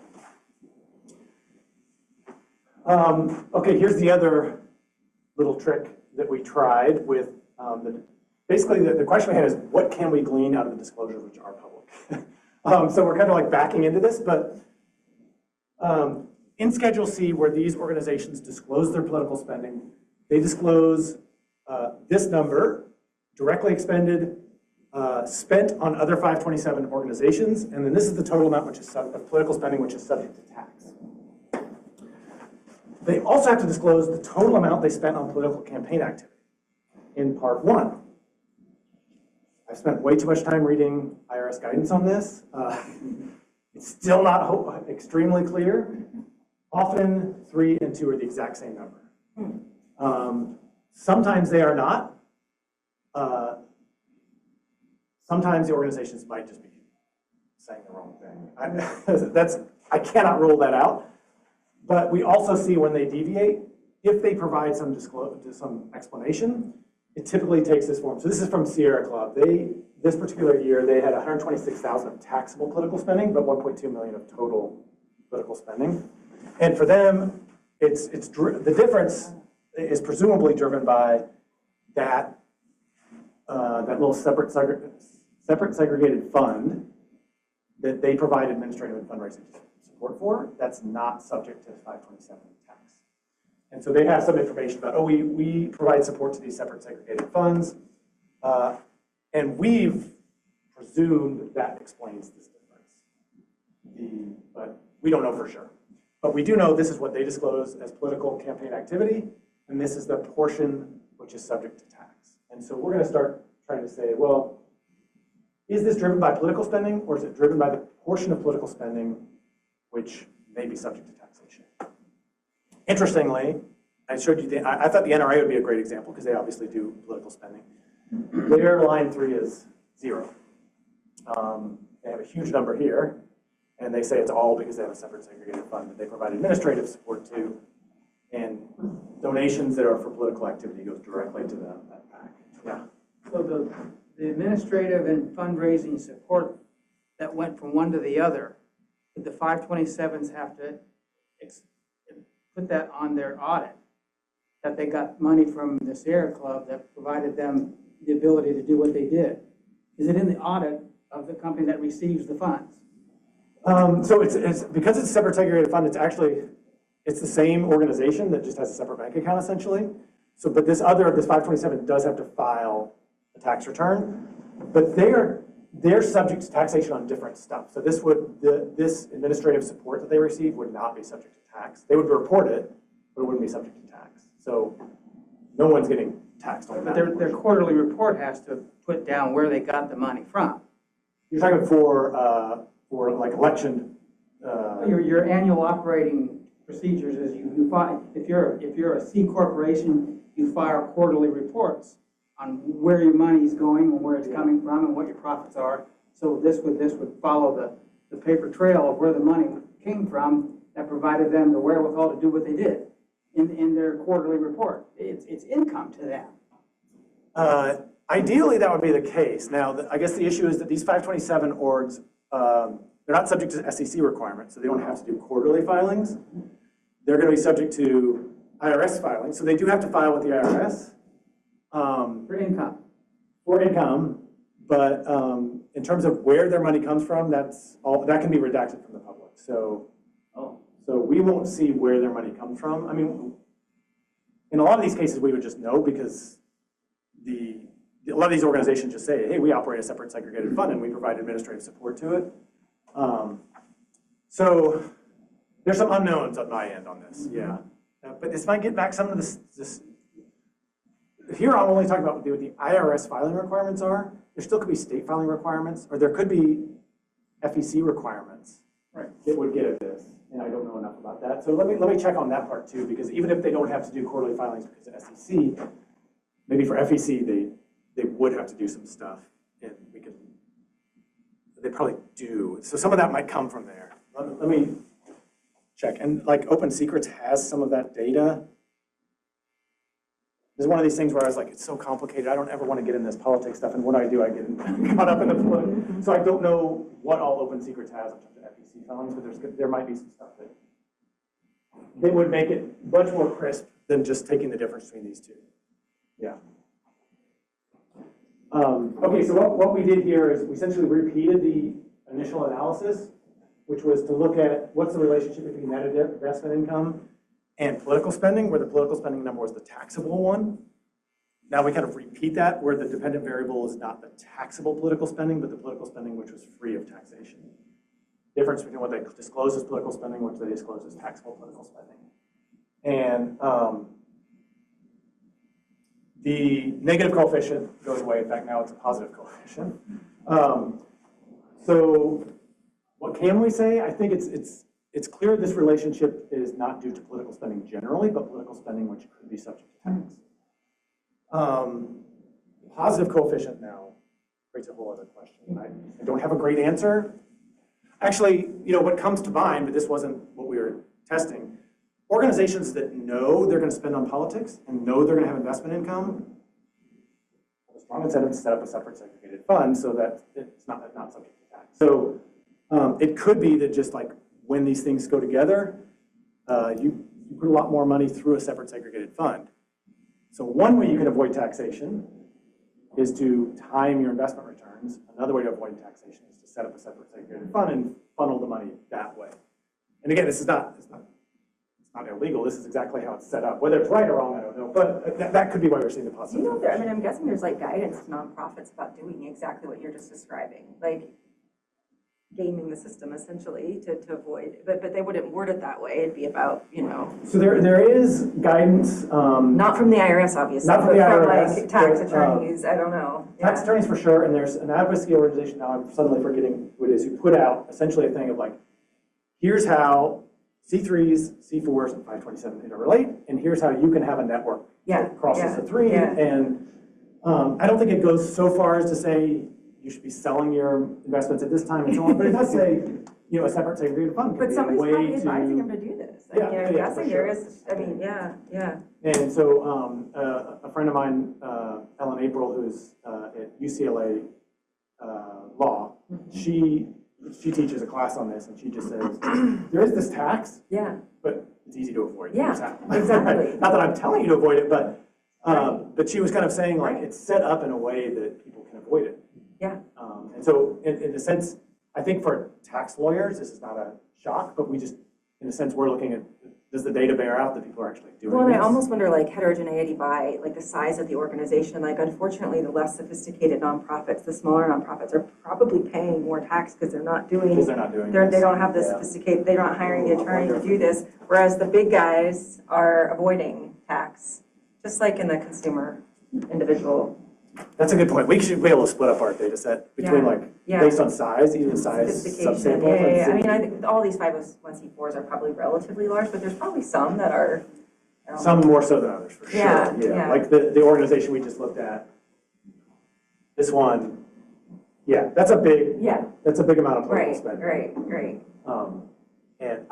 Okay, here's the other little trick that we tried with basically the question we had is, what can we glean out of the disclosures which are public? So we're kind of like backing into this, but in Schedule C, where these organizations disclose their political spending, they disclose this number, directly expended, spent on other 527 organizations, and then this is the total amount which is of political spending which is subject to tax. They also have to disclose the total amount they spent on political campaign activity in Part 1. I've spent way too much time reading IRS guidance on this. It's still not extremely clear. Often 3 and 2 are the exact same number. Sometimes they are not. Sometimes the organizations might just be saying the wrong thing. I cannot rule that out. But we also see when they deviate, if they provide some explanation, it typically takes this form. So this is from Sierra Club. This particular year, they had 126,000 of taxable political spending, but 1.2 million of total political spending. And for them, the difference is presumably driven by that little separate segregated fund that they provide administrative and fundraising support for. That's not subject to 527 tax. And so they have some information about, we provide support to these separate segregated funds, and we've presumed that explains this difference. But we don't know for sure. But we do know this is what they disclose as political campaign activity, and this is the portion which is subject to tax. And so we're going to start trying to say, well, is this driven by political spending, or is it driven by the portion of political spending which may be subject to taxation? Interestingly, I showed you, I thought the NRA would be a great example because they obviously do political spending. Their line 3 is 0. They have a huge number here, and they say it's all because they have a separate segregated fund that they provide administrative support to, and donations that are for political activity goes directly to that PAC. Yeah. So the administrative and fundraising support that went from one to the other, did the 527s have to put that on their audit, that they got money from the Sierra Club that provided them the ability to do what they did? Is it in the audit of the company that receives the funds? So it's because it's a separate segregated fund, it's the same organization that just has a separate bank account essentially. So, but this 527 does have to file a tax return, but they're subject to taxation on different stuff. So this administrative support that they receive would not be subject to tax. They would report it, but it wouldn't be subject to tax. So no one's getting taxed on that. But their quarterly report has to put down where they got the money from. You're talking for like election. Your annual operating procedures is you file, if you're a C corporation, you file quarterly reports on where your money is going and where it's coming from and what your profits are. So this would follow the paper trail of where the money came from that provided them the wherewithal to do what they did in their quarterly report. It's income to them. Ideally, that would be the case. Now, I guess the issue is that these 527 orgs, they're not subject to SEC requirements, so they don't have to do quarterly filings. They're going to be subject to IRS filings, so they do have to file with the IRS. For income. For income, but in terms of where their money comes from, that can be redacted from the public. So we won't see where their money comes from. I mean, in a lot of these cases, we would just know because a lot of these organizations just say, hey, we operate a separate segregated fund and we provide administrative support to it. So there's some unknowns on my end on this, yeah. But this might get back some of this. Here I'm only talking about what the IRS filing requirements are. There still could be state filing requirements, or there could be FEC requirements that would get at this. And I don't know enough about that. So let me check on that part too, because even if they don't have to do quarterly filings because of SEC, maybe for FEC they would have to do some stuff, and they probably do. So some of that might come from there. Let me check. And like Open Secrets has some of that data. This is one of these things where I was like, it's so complicated. I don't ever want to get in this politics stuff. And when I do, I get caught up in the flow. So I don't know what all Open Secrets has in terms of FEC filings, but there might be some stuff that would make it much more crisp than just taking the difference between these two. Yeah. Okay, so what we did here is we essentially repeated the initial analysis, which was to look at what's the relationship between net investment income and political spending, where the political spending number was the taxable one. Now we kind of repeat that, where the dependent variable is not the taxable political spending, but the political spending which was free of taxation. Difference between what they disclose as political spending, which they disclose as taxable political spending. And the negative coefficient goes away. In fact, now it's a positive coefficient. So what can we say? I think it's clear this relationship is not due to political spending generally, but political spending which could be subject to tax. positive coefficient now creates a whole other question. I don't have a great answer. Actually, what comes to mind, but this wasn't what we were testing, organizations that know they're going to spend on politics and know they're going to have investment income, have a strong incentive to set up a separate segregated fund so that it's not subject to tax. So it could be that just like when these things go together, you put a lot more money through a separate segregated fund. So one way you can avoid taxation is to time your investment returns. Another way to avoid taxation is to set up a separate segregated fund and funnel the money that way. And again, it's not illegal. This is exactly how it's set up. Whether it's right or wrong, I don't know. But that could be why we're seeing the Do positive. you know, I mean, I'm guessing there's like guidance to nonprofits about doing exactly what you're just describing, like gaming the system essentially to avoid, but they wouldn't word it that way. It'd be about, So there is guidance. not from the IRS, obviously, Not from the but IRS, from like tax but, attorneys, I don't know. Tax Yeah. attorneys for sure, and there's an advocacy organization, now I'm suddenly forgetting who it is, who put out essentially a thing of like, here's how C3s, C4s, and 527 interrelate, and here's how you can have a network that crosses the three. Yeah. And I don't think it goes so far as to say you should be selling your investments at this time and so on, but it does say, a separate segregated fund can But be a somebody's way probably to. advising them to do this. I Yeah, mean, I'm yeah, guessing for there sure. is, I mean, yeah. And so a friend of mine, Ellen April, who's at UCLA Law, she teaches a class on this, and she just says, there is this tax, Yeah, but it's easy to avoid. Yeah, Here's how. exactly. Not that I'm telling you to avoid it, but she was kind of saying like Right. it's set up in a way that people can avoid it. yeah. And so in a sense, I think for tax lawyers, this is not a shock, but we just, in a sense, we're looking at, does the data bear out that people are actually doing Well, and I this? almost wonder like heterogeneity by like the size of the organization. Like unfortunately, the less sophisticated nonprofits, the smaller nonprofits are probably paying more tax because they're not doing. Because they're not doing They this. don't have the Yeah. sophisticated, they're not hiring the attorney to do this, whereas the big guys are avoiding tax, just like in the consumer individual. That's a good point. We should be able to split up our data set between based on size, even size Sophistication, subsamples. yeah. I mean, I think all these 501c4s are probably relatively large, but there's probably some that are. Some more so than others, for sure. Yeah. Like the organization we just looked at, this one, that's a big amount of political spending. Right. And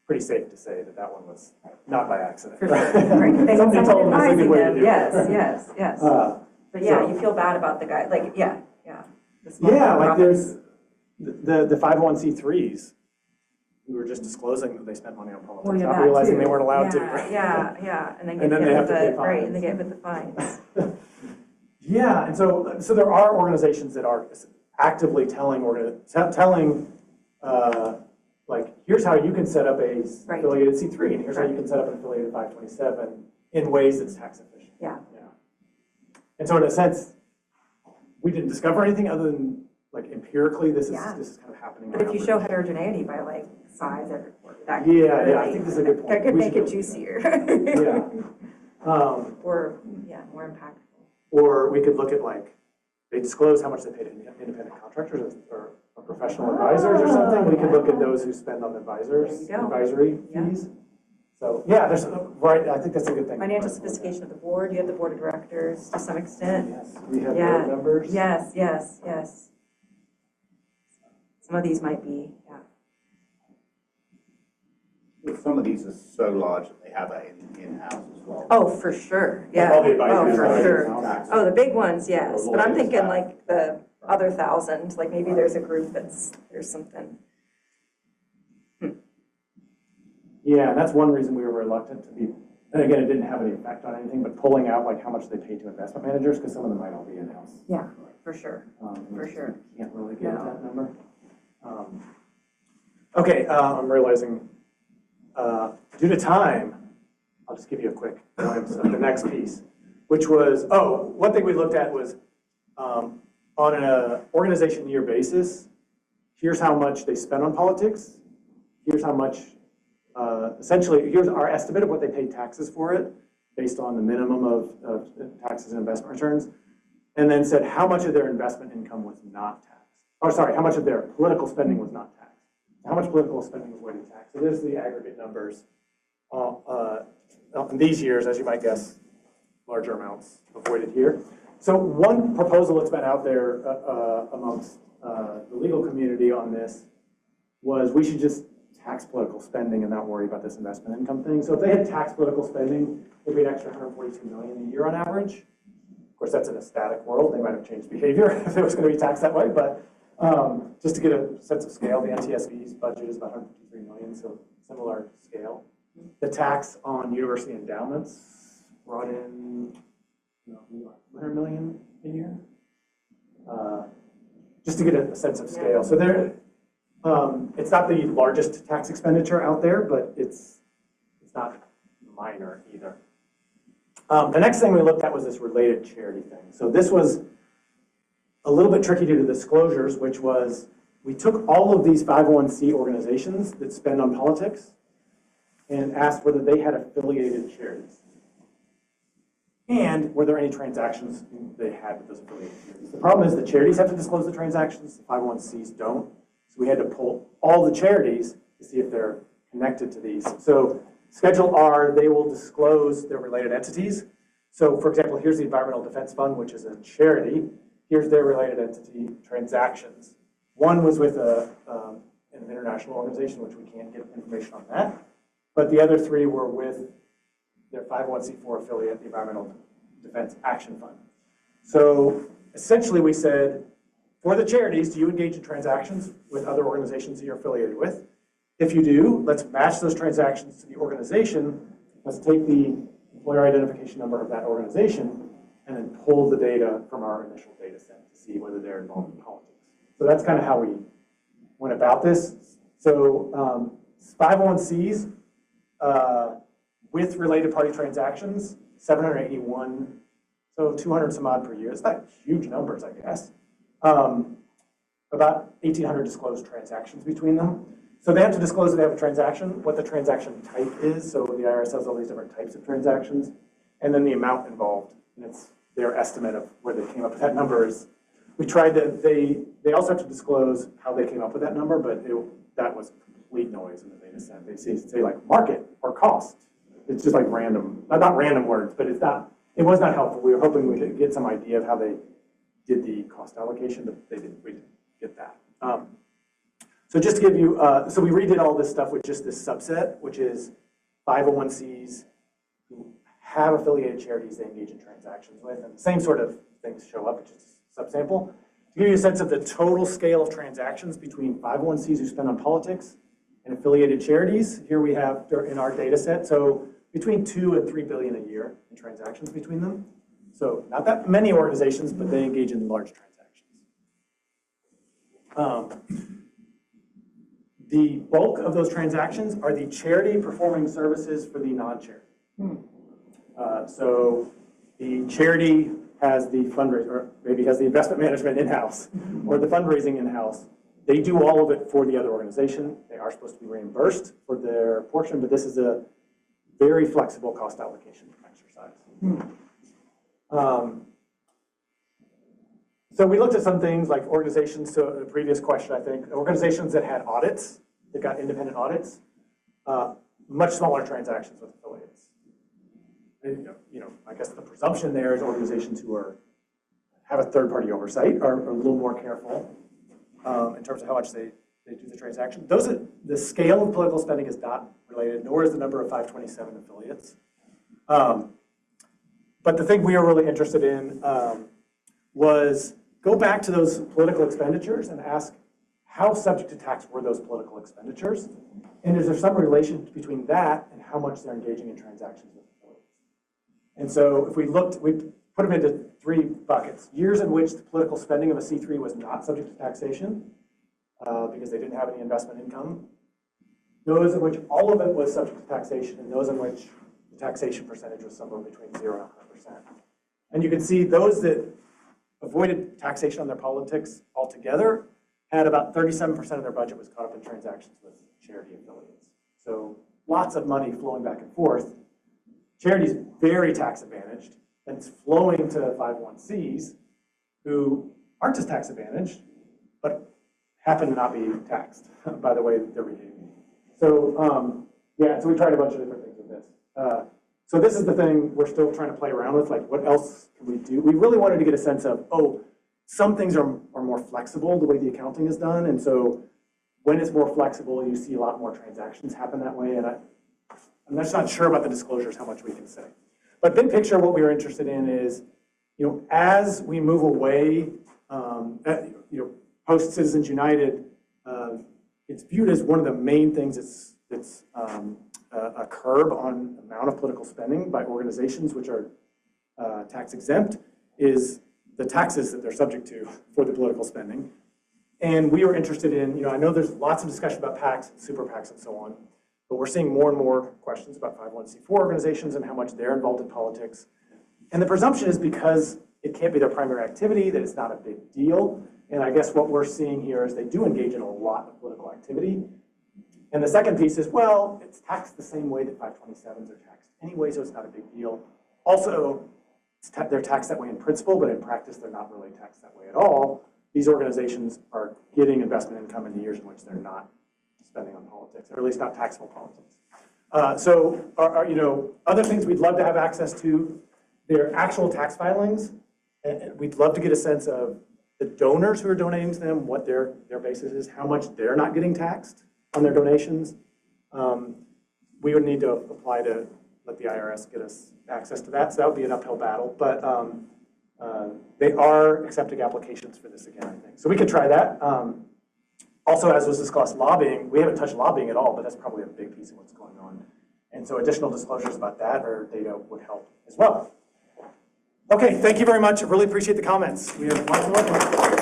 pretty safe to say that one was not by accident. For sure, right. They had Somebody someone told them this is a good advising way to them, do it. yes. But so- you feel bad about the guy, like, the small Yeah, like nonprofits. there's the 501c3s, we were just disclosing that they spent money on politics, Well, yeah, not that realizing too. they weren't allowed to. Yeah, and then And then get they hit have with to pay the, right, and fines. they get hit with the fines. Yeah, and so there are organizations that are actively telling, like, here's how you can set up a Right. affiliated C3, and here's how you can set up an affiliated 527 in ways that's tax efficient. Yeah. And so in a sense, we didn't discover anything other than, like, empirically, this is kind of happening. But if you on show average. heterogeneity by like size, that could Yeah, really, I think this is a good point. That could We make should it do- juicier. Yeah. Or, more impactful. Or we could look at like, they disclose how much they pay to independent contractors or professional advisors or something. We could look at those who spend on advisors, There you go. advisory Yeah. fees. So, there's, right, I think that's a good thing. Financial sophistication of the board, you have the board of directors to some extent. Yes, we have Yeah. board members. Yes. Some of these might be, Some of these are so large that they have it in-house as well. Oh, for sure, yeah. all the advisory for advisors sure. in-house. Oh, the big ones, yes, but I'm lawyers thinking have- like the other 1,000, like maybe there's a group there's something. Yeah, and that's one reason we were reluctant to be, and again, it didn't have any effect on anything, but pulling out like how much they pay to investment managers, because some of them might all be in-house. Yeah, for sure. We For just sure. Can't really get No. that number. Okay, I'm realizing, due to time, I'll just give you a quick glimpse of the next piece, which was, one thing we looked at was on an organization year basis, here's how much they spend on politics, here's how much, essentially, here's our estimate of what they paid taxes for it, based on the minimum of taxes and investment returns, and then said how much of their investment income was not taxed. Or sorry, how much of their political spending was not taxed. How much political spending was weighted taxed. So there's the aggregate numbers. In these years, as you might guess, larger amounts avoided here. So one proposal that's been out there amongst the legal community on this was we should just tax political spending and not worry about this investment income thing. So if they had tax political spending, it'd be an extra 142 million a year on average. Of course, that's in a static world. They might have changed behavior if it was going to be taxed that way. But just to get a sense of scale, the NTSB's budget is about 153 million, so similar scale. The tax on university endowments brought in 100 million a year. Just to get a sense of scale. So there, it's not the largest tax expenditure out there, but it's not minor either. The next thing we looked at was this related charity thing. So this was a little bit tricky due to disclosures, which was we took all of these 501c organizations that spend on politics and asked whether they had affiliated charities. And were there any transactions they had with those affiliated charities? The problem is the charities have to disclose the transactions, the 501cs don't. So we had to pull all the charities to see if they're connected to these. So Schedule R, they will disclose their related entities. So for example, here's the Environmental Defense Fund, which is a charity. Here's their related entity transactions. One was with an international organization, which we can't get information on that. But the other three were with their 501c4 affiliate, the Environmental Defense Action Fund. So essentially we said, for the charities, do you engage in transactions with other organizations that you're affiliated with? If you do, let's match those transactions to the organization. Let's take the employer identification number of that organization and then pull the data from our initial data set to see whether they're involved in politics. So that's kind of how we went about this. So 501cs with related party transactions, 781, so 200 some odd per year. It's not huge numbers, I guess. About 1,800 disclosed transactions between them. So they have to disclose that they have a transaction, what the transaction type is. So the IRS has all these different types of transactions, and then the amount involved. And it's their estimate of where they came up with that number is. We tried to, they also have to disclose how they came up with that number, but that was complete noise in the data set. They say like market or cost. It's just like random, not random words, but it was not helpful. We were hoping we could get some idea of how they did the cost allocation, but we didn't get that. So just to give you, so we redid all this stuff with just this subset, which is 501cs who have affiliated charities they engage in transactions with, and the same sort of things show up, which is subsample. To give you a sense of the total scale of transactions between 501cs who spend on politics and affiliated charities, here we have in our data set, so between 2 and 3 billion a year in transactions between them. So not that many organizations, but they engage in large transactions. The bulk of those transactions are the charity performing services for the non-charity. So the charity has the fundraiser, or maybe has the investment management in-house, or the fundraising in-house. They do all of it for the other organization. They are supposed to be reimbursed for their portion, but this is a very flexible cost allocation exercise. So we looked at some things like organizations, so the previous question, I think, organizations that had audits, that got independent audits, much smaller transactions with affiliates. I guess the presumption there is organizations who have a third-party oversight are a little more careful in terms of how much they do the transaction. The scale of political spending is not related, nor is the number of 527 affiliates. But the thing we are really interested in was go back to those political expenditures and ask how subject to tax were those political expenditures? And is there some relation between that and how much they're engaging in transactions with affiliates? And so if we put them into 3 buckets. Years in which the political spending of a C3 was not subject to taxation because they didn't have any investment income. Those in which all of it was subject to taxation, and those in which the taxation percentage was somewhere between 0 and 100%. And you can see those that avoided taxation on their politics altogether had about 37% of their budget was caught up in transactions with charity affiliates. So lots of money flowing back and forth. Charity's very tax advantaged, and it's flowing to 501cs who aren't as tax advantaged, but happen to not be taxed by the way that they're behaving. So yeah, so we tried a bunch of different things with this. So this is the thing we're still trying to play around with, like what else can we do? We really wanted to get a sense of, oh, some things are more flexible the way the accounting is done. And so when it's more flexible, you see a lot more transactions happen that way. And I'm just not sure about the disclosures, how much we can say. But big picture, what we were interested in is, as we move away, post Citizens United, it's viewed as one of the main things that's a curb on the amount of political spending by organizations which are tax exempt is the taxes that they're subject to for the political spending. And we were interested in, I know there's lots of discussion about PACs, super PACs, and so on, but we're seeing more and more questions about 501c4 organizations and how much they're involved in politics. And the presumption is because it can't be their primary activity, that it's not a big deal. And I guess what we're seeing here is they do engage in a lot of political activity. And the second piece is, well, it's taxed the same way that 527s are taxed anyway, so it's not a big deal. Also, they're taxed that way in principle, but in practice, they're not really taxed that way at all. These organizations are getting investment income in the years in which they're not spending on politics, or at least not taxable politics. Other things we'd love to have access to, their actual tax filings. And we'd love to get a sense of the donors who are donating to them, what their basis is, how much they're not getting taxed on their donations. We would need to apply to let the IRS get us access to that, so that would be an uphill battle. But they are accepting applications for this again, I think. So we could try that. Also, as was discussed, lobbying, we haven't touched lobbying at all, but that's probably a big piece of what's going on. And so additional disclosures about that or data would help as well. Okay, thank you very much. I really appreciate the comments. We have lots to work on.